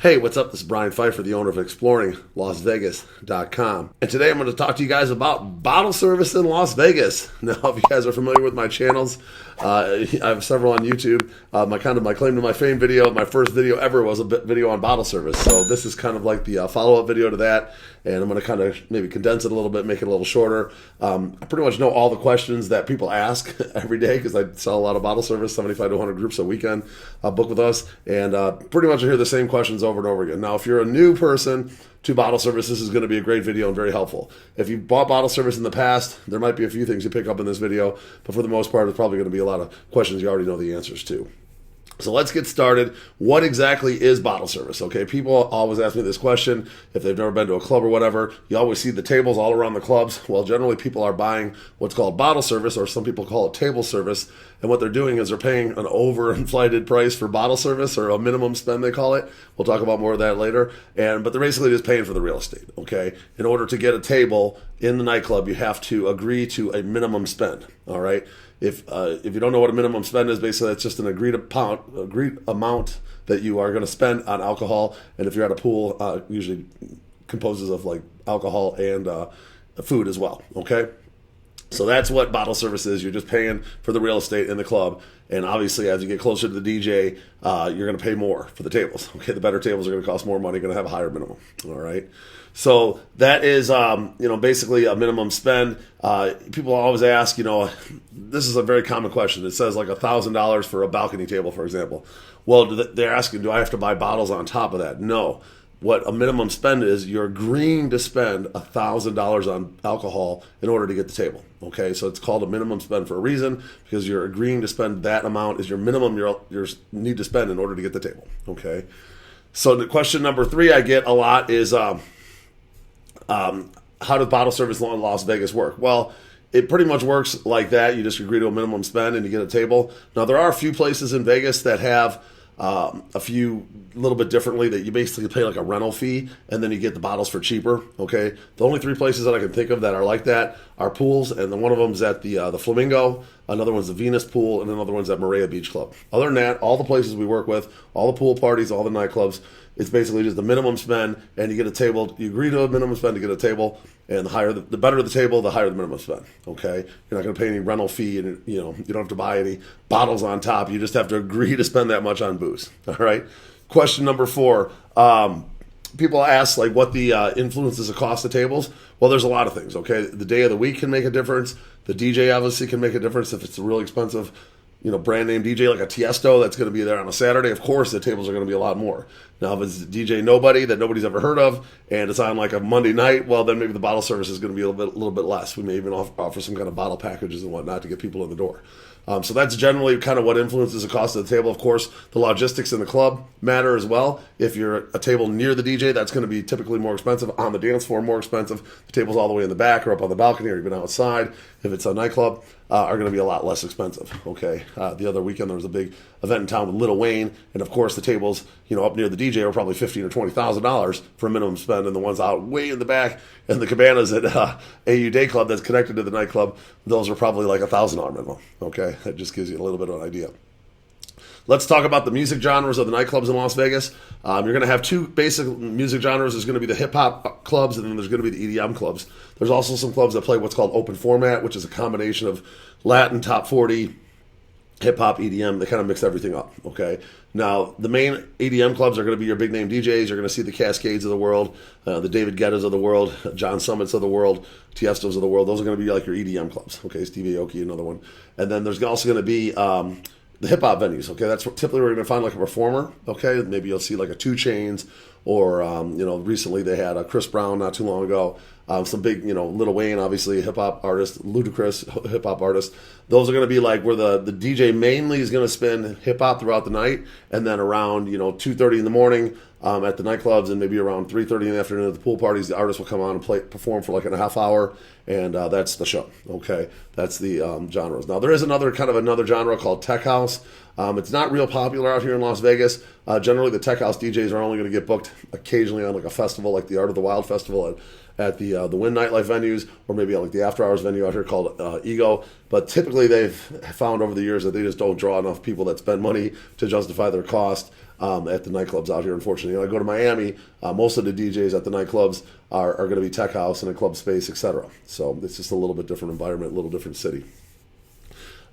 Hey, what's up? This is Brian Pfeiffer, the owner of ExploringLasVegas.com. And today I'm going to talk to you guys about bottle service in Las Vegas. Now, if you guys are familiar with my channels, I have several on YouTube. My claim to my fame video, my first video ever was a video on bottle service. So this is kind of like the follow-up video to that. And I'm going to kind of maybe condense it a little bit, make it a little shorter. I pretty much know all the questions that people ask every day because I sell a lot of bottle service, 75 to 100 groups a weekend book with us. And pretty much I hear the same questions over and over again. Now, if you're a new person to bottle service, this is going to be a great video and very helpful. If you've bought bottle service in the past, there might be a few things you pick up in this video, but for the most part, it's probably going to be a lot of questions you already know the answers to. So let's get started. What exactly is bottle service? Okay, people always ask me this question if they've never been to a club or whatever. You always see the tables all around the clubs. Well, generally people are buying what's called bottle service, or some people call it table service. And what they're doing is they're paying an overinflated price for bottle service, or a minimum spend they call it. We'll talk about more of that later. But they're basically just paying for the real estate. Okay, in order to get a table in the nightclub, you have to agree to a minimum spend. All right. If you don't know what a minimum spend is, basically it's just an agreed amount that you are going to spend on alcohol. And if you're at a pool, usually composes of like alcohol and food as well. Okay, so that's what bottle service is. You're just paying for the real estate in the club. And obviously, as you get closer to the DJ, you're going to pay more for the tables. Okay, the better tables are going to cost more money, going to have a higher minimum. All right. So that is, basically a minimum spend. People always ask, this is a very common question. It says like $1,000 for a balcony table, for example. Well, they're asking, do I have to buy bottles on top of that? No. What a minimum spend is, you're agreeing to spend $1,000 on alcohol in order to get the table. Okay, so it's called a minimum spend for a reason, because you're agreeing to spend that amount is your minimum you need to spend in order to get the table. Okay, so the question number 3 I get a lot is, how does bottle service in Las Vegas work? Well, it pretty much works like that. You just agree to a minimum spend and you get a table. Now, there are a few places in Vegas that have a few little bit differently, that you basically pay like a rental fee and then you get the bottles for cheaper. Okay, the only 3 places that I can think of that are like that are pools, and then one of them is at the Flamingo, another one's the Venus Pool, and another one's at Moorea Beach Club. Other than that, all the places we work with, all the pool parties, all the nightclubs, it's basically just the minimum spend, and you get a table. You agree to a minimum spend to get a table, and the better the table, the higher the minimum spend. Okay, you're not going to pay any rental fee, and you don't have to buy any bottles on top. You just have to agree to spend that much on booze. All right. Question number 4. People ask like what the influences the cost of tables. Well, there's a lot of things. Okay, the day of the week can make a difference. The DJ obviously can make a difference. If it's a really expensive, brand name DJ like a Tiesto that's going to be there on a Saturday, of course the tables are going to be a lot more. Now, if it's DJ nobody that nobody's ever heard of and it's on like a Monday night, well, then maybe the bottle service is going to be a little bit less. We may even offer some kind of bottle packages and whatnot to get people in the door. So that's generally kind of what influences the cost of the table. Of course, the logistics in the club matter as well. If you're a table near the DJ, that's going to be typically more expensive. On the dance floor, more expensive. The tables all the way in the back or up on the balcony or even outside, if it's a nightclub, are going to be a lot less expensive. Okay. The other weekend there was a big event in town with Lil Wayne, and of course the tables, up near the DJ are probably $15,000 or $20,000 for a minimum spend, and the ones out way in the back and the cabanas at AU Day Club that's connected to the nightclub, those are probably like $1,000 minimum. Okay, that just gives you a little bit of an idea. Let's talk about the music genres of the nightclubs in Las Vegas. You're going to have 2 basic music genres. There's going to be the hip-hop clubs, and then there's going to be the EDM clubs. There's also some clubs that play what's called open format, which is a combination of Latin, top 40, hip-hop, EDM. They kind of mix everything up, okay? Now, the main EDM clubs are going to be your big-name DJs. You're going to see the Cascades of the world, the David Guettas of the world, John Summits of the world, Tiestos of the world. Those are going to be like your EDM clubs, okay? Stevie Aoki, another one. And then there's also going to be the hip-hop venues, okay? That's typically where you're going to find like a performer, okay? Maybe you'll see like a 2 Chainz, or, recently they had a Chris Brown not too long ago. Some big, Lil Wayne, obviously, hip-hop artist, Ludacris, hip-hop artist. Those are going to be like where the DJ mainly is going to spin hip-hop throughout the night, and then around, 2:30 in the morning at the nightclubs, and maybe around 3:30 in the afternoon at the pool parties, the artist will come on and perform for like a half hour, and that's the show, okay? That's the genres. Now, there is another genre called tech house. It's not real popular out here in Las Vegas. Generally, the tech house DJs are only going to get booked occasionally on like a festival like the Art of the Wild Festival at the Wynn nightlife venues, or maybe at like the After Hours venue out here called Ego. But typically they've found over the years that they just don't draw enough people that spend money to justify their cost. at the nightclubs out here, unfortunately. I go to Miami, most of the DJs at the nightclubs are going to be tech house and a club space, etc. So it's just a little bit different environment, a little different city.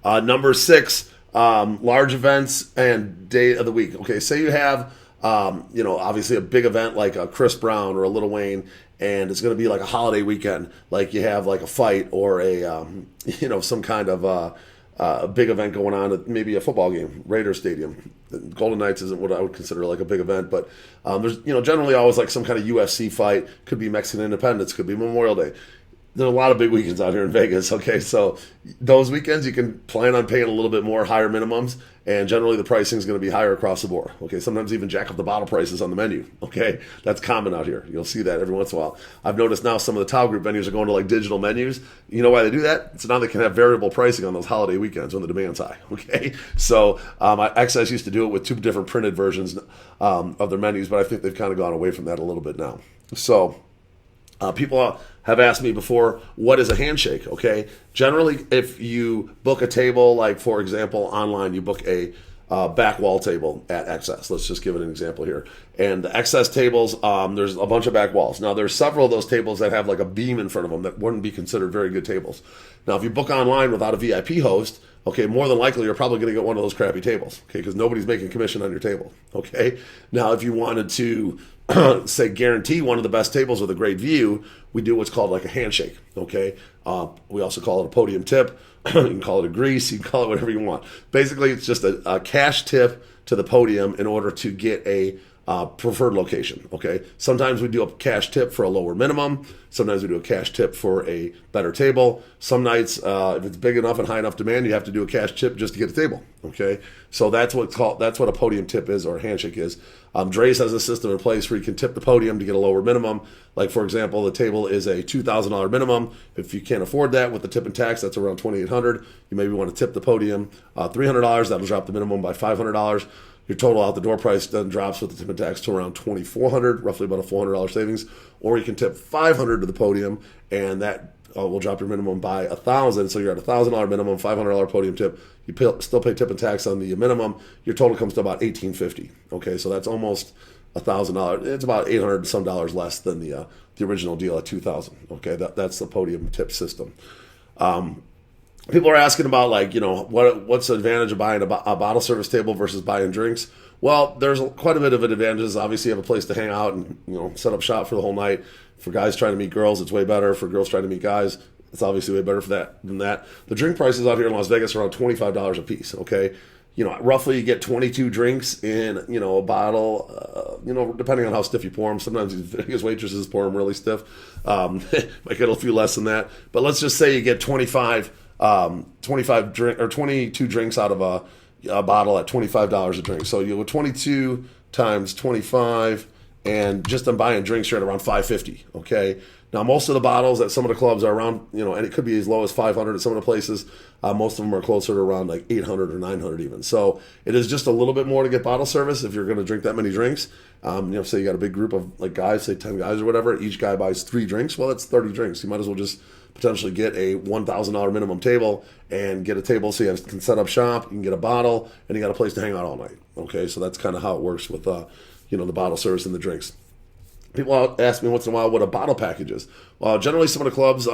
Number 6, large events and day of the week. Okay, say you have, obviously a big event like a Chris Brown or a Lil Wayne, and it's going to be like a holiday weekend, like you have like a fight or a, some kind of a big event going on at maybe a football game, Raiders Stadium. Golden Knights isn't what I would consider like a big event, but there's generally always like some kind of UFC fight. Could be Mexican Independence, could be Memorial Day. There's a lot of big weekends out here in Vegas, okay? So those weekends you can plan on paying a little bit more, higher minimums, and generally the pricing is going to be higher across the board, okay? Sometimes even jack up the bottle prices on the menu, okay? That's common out here. You'll see that every once in a while. I've noticed now some of the Tile Group venues are going to like digital menus. You know why they do that? So now they can have variable pricing on those holiday weekends when the demand's high, okay? So XS used to do it with 2 different printed versions of their menus, but I think they've kind of gone away from that a little bit now. So people have asked me before, what is a handshake, okay? Generally, if you book a table, like for example, online, you book a back wall table at XS. Let's just give it an example here. And the XS tables, there's a bunch of back walls. Now, there's several of those tables that have like a beam in front of them that wouldn't be considered very good tables. Now, if you book online without a VIP host, okay, more than likely you're probably going to get one of those crappy tables, okay, because nobody's making commission on your table, okay? Now, if you wanted to say guarantee one of the best tables with a great view, we do what's called like a handshake, okay? We also call it a podium tip. You can call it a grease. You can call it whatever you want. Basically, it's just a cash tip to the podium in order to get a preferred location, okay? Sometimes we do a cash tip for a lower minimum. Sometimes we do a cash tip for a better table. Some nights, if it's big enough and high enough demand, you have to do a cash tip just to get a table, okay? So that's what a podium tip is, or a handshake is. Dre's has a system in place where you can tip the podium to get a lower minimum. Like, for example, the table is a $2,000 minimum. If you can't afford that with the tip and tax, that's around $2,800. You maybe want to tip the podium $300. That'll drop the minimum by $500. Your total out the door price then drops with the tip and tax to around $2,400, roughly about a $400 savings. Or you can tip $500 to the podium, and that will drop your minimum by $1,000. So you're at a $1,000 minimum, $500 podium tip. You still pay tip and tax on the minimum. Your total comes to about $1,850. Okay, so that's almost $1,000. It's about $800 some dollars less than the original deal at $2,000. Okay, that's the podium tip system. People are asking about, like, what's the advantage of buying a bottle service table versus buying drinks? Well, there's quite a bit of advantages. Obviously, you have a place to hang out and set up shop for the whole night. For guys trying to meet girls, it's way better. For girls trying to meet guys, it's obviously way better than that. The drink prices out here in Las Vegas are around $25 a piece. Okay, roughly you get 22 drinks in a bottle. Depending on how stiff you pour them. Sometimes these Vegas waitresses pour them really stiff. Might get a few less than that. But let's just say you get 25 drink or 22 drinks out of a bottle at $25 a drink. So you have 22 times 25, and just on buying drinks, you're at around $550. Okay. Now, most of the bottles at some of the clubs are around, and it could be as low as $500 at some of the places. Most of them are closer to around like $800 or $900 even. So it is just a little bit more to get bottle service if you're going to drink that many drinks. Say you got a big group of like guys, say 10 guys or whatever. Each guy buys 3 drinks. Well, that's 30 drinks. You might as well just potentially get a $1,000 minimum table and get a table so you can set up shop, you can get a bottle, and you got a place to hang out all night. Okay, so that's kind of how it works with the bottle service and the drinks. People ask me once in a while what a bottle package is. Well, generally some of the clubs,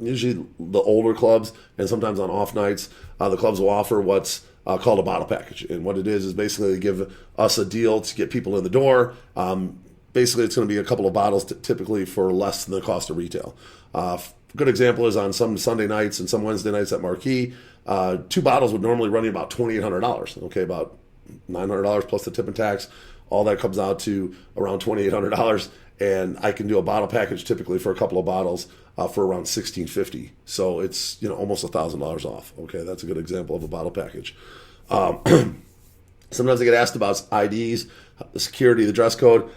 usually the older clubs, and sometimes on off nights, the clubs will offer what's called a bottle package. And what it is basically they give us a deal to get people in the door. Basically, it's going to be a couple of bottles typically for less than the cost of retail. A good example is on some Sunday nights and some Wednesday nights at Marquee. 2 bottles would normally run you about $2,800. Okay, about $900 plus the tip and tax. All that comes out to around $2,800, and I can do a bottle package typically for a couple of bottles for around $1,650. So it's almost $1,000 off. Okay, that's a good example of a bottle package. Sometimes I get asked about IDs, the security, the dress code.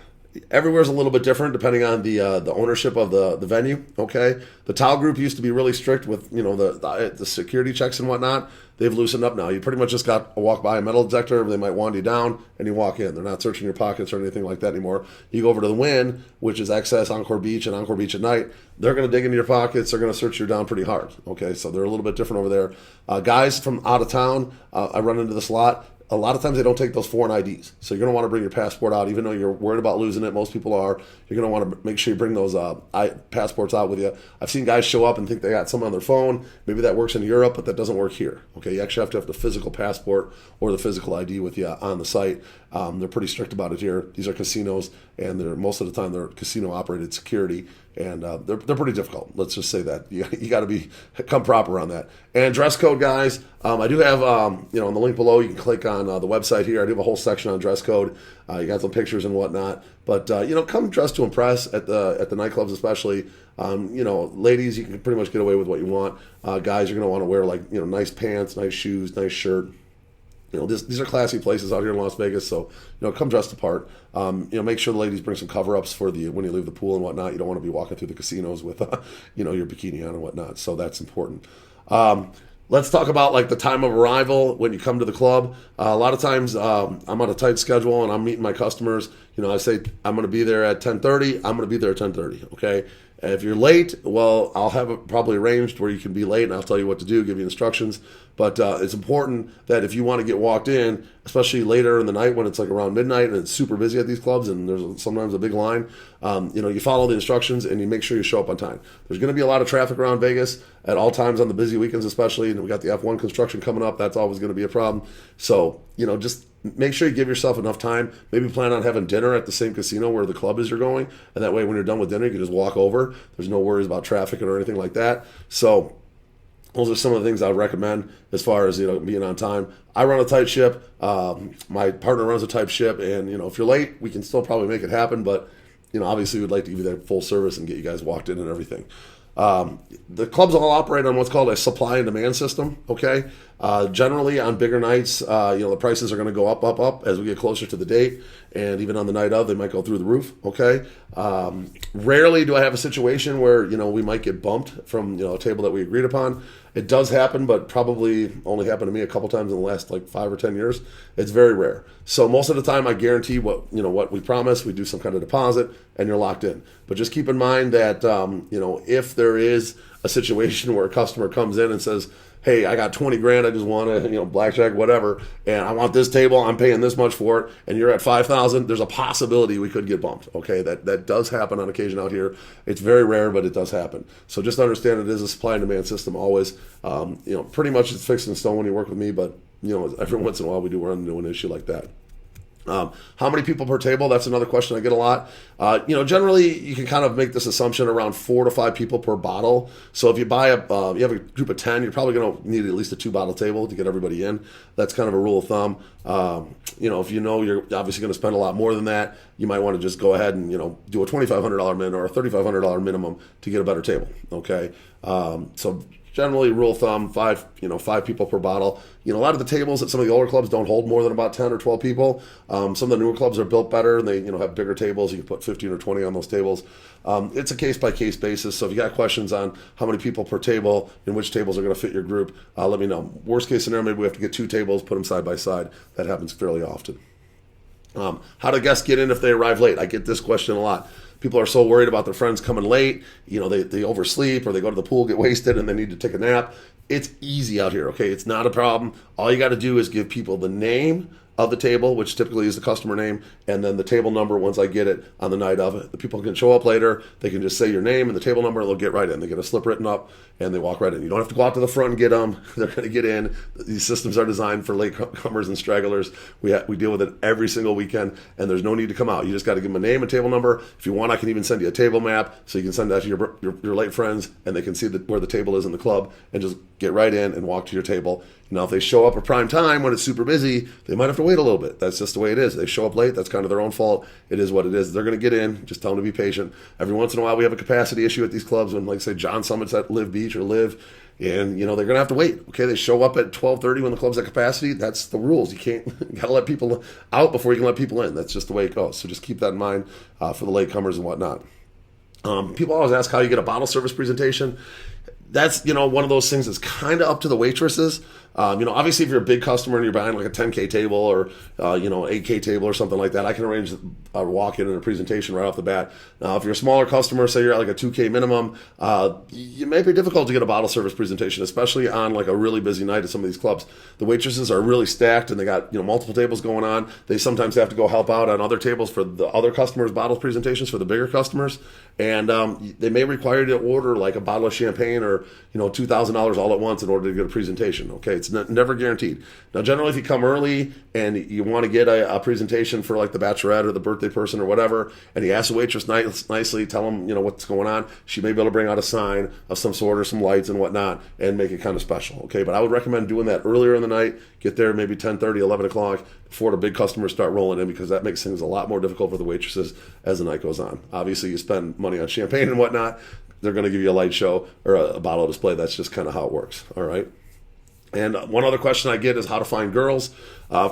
Everywhere's a little bit different depending on the ownership of the venue. Okay, the Tile Group used to be really strict with the security checks and whatnot. They've loosened up now. You pretty much just got to walk by a metal detector. They might wand you down, and you walk in. They're not searching your pockets or anything like that anymore. You go over to the Wynn, which is XS Encore Beach and Encore Beach at night. They're going to dig into your pockets. They're going to search you down pretty hard. Okay, so they're a little bit different over there. Guys from out of town, I run into this a lot. a lot of times they don't take those foreign IDs. So you're going to want to bring your passport out, even though you're worried about losing it. Most people are. You're going to want to make sure you bring those passports out with you. I've seen guys show up and think they got something on their phone. Maybe that works in Europe, but that doesn't work here. Okay, you actually have to have the physical passport or the physical ID with you on the site. They're pretty strict about it here. These are casinos, and most of the time they're casino operated security, and they're pretty difficult. Let's just say that you got to come proper on that. And dress code, guys. I do have on the link below. You can click on the website here. I do have a whole section on dress code. You got some pictures and whatnot. But come dressed to impress at the nightclubs, especially. Ladies, you can pretty much get away with what you want. Guys, you're going to want to wear nice pants, nice shoes, nice shirt. These are classy places out here in Las Vegas, so come dressed apart. Make sure the ladies bring some cover-ups for when you leave the pool and whatnot. You don't want to be walking through the casinos with your bikini on and whatnot. So that's important. Let's talk about the time of arrival when you come to the club. A lot of times I'm on a tight schedule and I'm meeting my customers. I say I'm going to be there at 10:30. I'm going to be there at 10:30. Okay. If you're late, well, I'll have it probably arranged where you can be late, and I'll tell you what to do, give you instructions. But it's important that if you want to get walked in, especially later in the night when it's around midnight and it's super busy at these clubs and there's sometimes a big line, you follow the instructions and you make sure you show up on time. There's going to be a lot of traffic around Vegas at all times on the busy weekends especially, and we got the F1 construction coming up. That's always going to be a problem. So, just make sure you give yourself enough time. Maybe plan on having dinner at the same casino where the club is you're going, and that way when you're done with dinner, you can just walk over. There's no worries about traffic or anything like that. So those are some of the things I would recommend as far as being on time. I run a tight ship. My partner runs a tight ship, and if you're late, we can still probably make it happen. But obviously, we'd like to give you that full service and get you guys walked in and everything. The clubs all operate on what's called a supply and demand system. Okay, generally on bigger nights, the prices are going to go up as we get closer to the date, and even on the night of, they might go through the roof. Okay, rarely do I have a situation where we might get bumped from a table that we agreed upon. It does happen, but probably only happened to me a couple times in the last 5 or 10 years. It's very rare. So most of the time, I guarantee what we promise. We do some kind of deposit, and you're locked in. But just keep in mind that if there is a situation where a customer comes in and says, hey, I got 20 grand, I just want to, blackjack, whatever, and I want this table, I'm paying this much for it, and you're at 5,000, there's a possibility we could get bumped, okay? That does happen on occasion out here. It's very rare, but it does happen. So just understand it is a supply and demand system always. Pretty much it's fixed in stone when you work with me, but, every once in a while we do run into an issue like that. How many people per table? That's another question I get a lot. Generally you can kind of make this assumption around 4 to 5 people per bottle. So if you buy you have a group of 10, you're probably going to need at least a 2-bottle table to get everybody in. That's kind of a rule of thumb. If you're obviously going to spend a lot more than that, you might want to just go ahead and do a $2,500 min or a $3,500 minimum to get a better table. Okay, so generally, rule of thumb, 5 people per bottle. A lot of the tables at some of the older clubs don't hold more than about 10 or 12 people. Some of the newer clubs are built better, and they have bigger tables. You can put 15 or 20 on those tables. It's a case-by-case basis, so if you got questions on how many people per table and which tables are going to fit your group, let me know. Worst case scenario, maybe we have to get 2 tables, put them side by side. That happens fairly often. How do guests get in if they arrive late? I get this question a lot. People are so worried about their friends coming late. They oversleep or they go to the pool, get wasted, and they need to take a nap. It's easy out here, okay? It's not a problem. All you got to do is give people the name of the table, which typically is the customer name, and then the table number once I get it on the night of it. The people can show up later. They can just say your name and the table number, and they'll get right in. They get a slip written up, and they walk right in. You don't have to go out to the front and get them. They're going to get in. These systems are designed for latecomers and stragglers. We deal with it every single weekend, and there's no need to come out. You just got to give them a name and table number. If you want, I can even send you a table map, so you can send that to your late friends, and they can see where the table is in the club, and just get right in and walk to your table. Now, if they show up at prime time when it's super busy, they might have to wait a little bit. That's just the way it is. They show up late. That's kind of their own fault. It is what it is. They're going to get in. Just tell them to be patient. Every once in a while, we have a capacity issue at these clubs when, say, John Summit's at Live Beach or Live, and, they're going to have to wait. Okay, they show up at 12:30 when the club's at capacity. That's the rules. You got to let people out before you can let people in. That's just the way it goes. So just keep that in mind for the latecomers and whatnot. People always ask how you get a bottle service presentation. That's, one of those things that's kind of up to the waitresses. Obviously, if you're a big customer and you're buying like a 10K table or 8K table or something like that, I can arrange a walk-in and a presentation right off the bat. Now, if you're a smaller customer, say you're at like a 2K minimum, it may be difficult to get a bottle service presentation, especially on like a really busy night at some of these clubs. The waitresses are really stacked and they got multiple tables going on. They sometimes have to go help out on other tables for the other customers' bottle presentations for the bigger customers, and they may require you to order like a bottle of champagne or $2,000 all at once in order to get a presentation. Okay, it's never guaranteed. Now, generally, if you come early and you want to get a presentation for like the bachelorette or the birthday person or whatever, and you ask the waitress nicely, tell them what's going on, she may be able to bring out a sign of some sort or some lights and whatnot and make it kind of special. Okay, but I would recommend doing that earlier in the night. Get there maybe 10:30, 11 o'clock before the big customers start rolling in, because that makes things a lot more difficult for the waitresses as the night goes on. Obviously, you spend money on champagne and whatnot, they're going to give you a light show or a bottle display. That's just kind of how it works. All right. And one other question I get is how to find girls.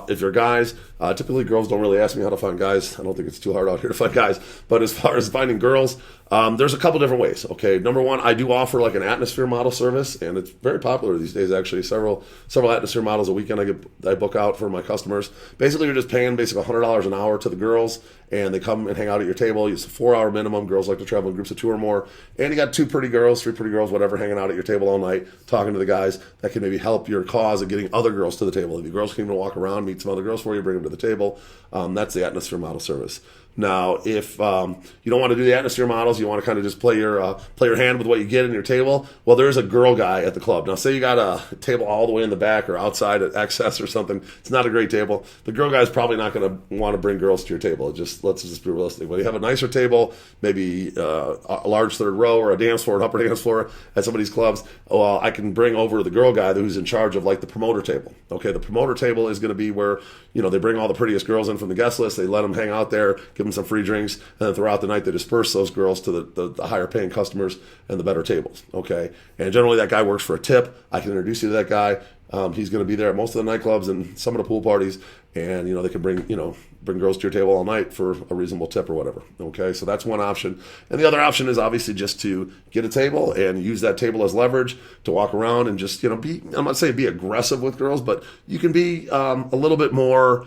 If you're guys, typically girls don't really ask me how to find guys. I don't think it's too hard out here to find guys. But as far as finding girls, there's a couple different ways. Okay, number one, I do offer like an atmosphere model service, and it's very popular these days. Actually, several atmosphere models a weekend I book out for my customers. Basically, you're just paying $100 an hour to the girls, and they come and hang out at your table. It's a 4-hour minimum. Girls like to travel in groups of 2 or more, and you got 2 pretty girls, 3 pretty girls, whatever, hanging out at your table all night, talking to the guys. That can maybe help your cause of getting other girls to the table. If you girls can even walk around, meet some other girls for you, bring them to the table. That's the atmosphere model service. Now, if you don't want to do the atmosphere models, you want to kind of just play your hand with what you get in your table, well, there's a girl guy at the club. Now, say you got a table all the way in the back or outside at excess or something. It's not a great table. The girl guy is probably not going to want to bring girls to your table. Let's just be realistic. But you have a nicer table, maybe a large third row or a dance floor, an upper dance floor at some of these clubs. Well, I can bring over the girl guy who's in charge of like the promoter table. Okay, the promoter table is going to be where they bring all the prettiest girls in from the guest list. They let them hang out there, give them some free drinks, and then throughout the night they disperse those girls to the higher paying customers and the better tables. Okay, and generally that guy works for a tip. I can introduce you to that guy. He's going to be there at most of the nightclubs and some of the pool parties, and they can bring girls to your table all night for a reasonable tip or whatever. Okay, so that's one option. And the other option is obviously just to get a table and use that table as leverage to walk around and just I'm not saying be aggressive with girls, but you can be a little bit more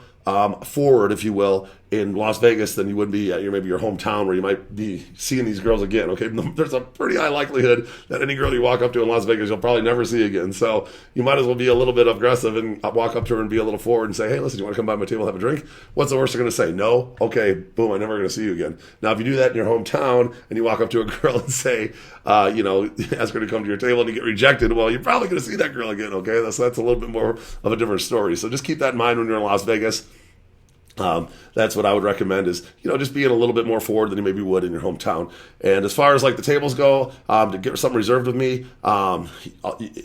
forward, if you will, in Las Vegas than you would be at maybe your hometown, where you might be seeing these girls again. Okay, there's a pretty high likelihood that any girl you walk up to in Las Vegas you'll probably never see again. So you might as well be a little bit aggressive and walk up to her and be a little forward and say, hey, listen, you want to come by my table and have a drink? What's the worst they're going to say? No? Okay, boom, I'm never going to see you again. Now, if you do that in your hometown and you walk up to a girl and say, ask her to come to your table and you get rejected, well, you're probably going to see that girl again. Okay, that's a little bit more of a different story. So just keep that in mind when you're in Las Vegas. That's what I would recommend is, just being a little bit more forward than you maybe would in your hometown. And as far as like the tables go, to get something reserved with me,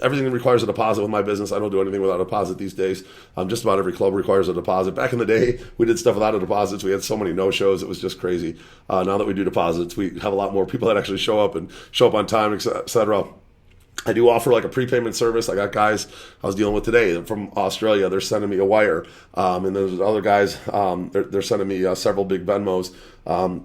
everything requires a deposit with my business. I don't do anything without a deposit these days. Just about every club requires a deposit. Back in the day, we did stuff without a deposit. We had so many no-shows. It was just crazy. Now that we do deposits, we have a lot more people that actually show up on time, et cetera. I do offer like a prepayment service. I got guys I was dealing with today from Australia. They're sending me a wire. And there's other guys, they're sending me several big Venmos.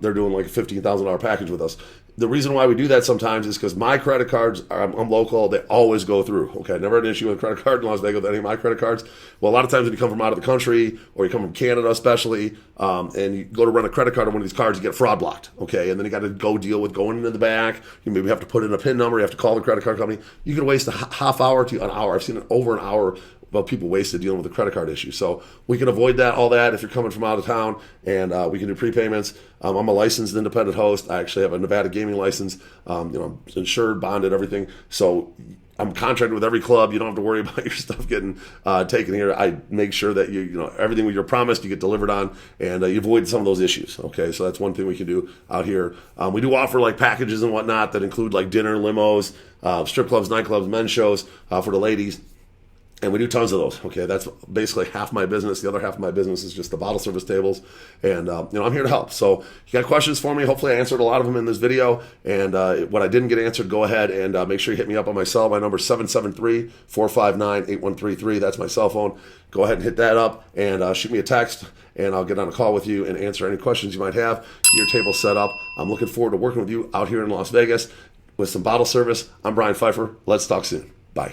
They're doing like a $15,000 package with us. The reason why we do that sometimes is because my credit cards, I'm local, they always go through. Okay, never had an issue with a credit card in Las Vegas with any of my credit cards. Well, a lot of times when you come from out of the country, or you come from Canada especially, and you go to run a credit card on one of these cards, you get fraud blocked. Okay, and then you got to go deal with going into the back. You maybe have to put in a PIN number, you have to call the credit card company. You can waste a half hour to an hour. I've seen it over an hour about people wasted dealing with the credit card issue. So we can avoid all that if you're coming from out of town, and we can do prepayments. I'm a licensed independent host. I actually have a Nevada gaming license. I'm insured, bonded, everything. So I'm contracted with every club. You don't have to worry about your stuff getting taken here. I make sure that everything you're promised you get delivered on, and you avoid some of those issues. Okay, so that's one thing we can do out here. We do offer like packages and whatnot that include like dinner, limos, strip clubs, nightclubs, men's shows for the ladies. And we do tons of those. Okay, that's basically half my business. The other half of my business is just the bottle service tables. And, I'm here to help. So if you got questions for me, hopefully I answered a lot of them in this video. And what I didn't get answered, go ahead and make sure you hit me up on my cell. My number is 773-459-8133. That's my cell phone. Go ahead and hit that up and shoot me a text, and I'll get on a call with you and answer any questions you might have. Get your table set up. I'm looking forward to working with you out here in Las Vegas with some bottle service. I'm Brian Pfeiffer. Let's talk soon. Bye.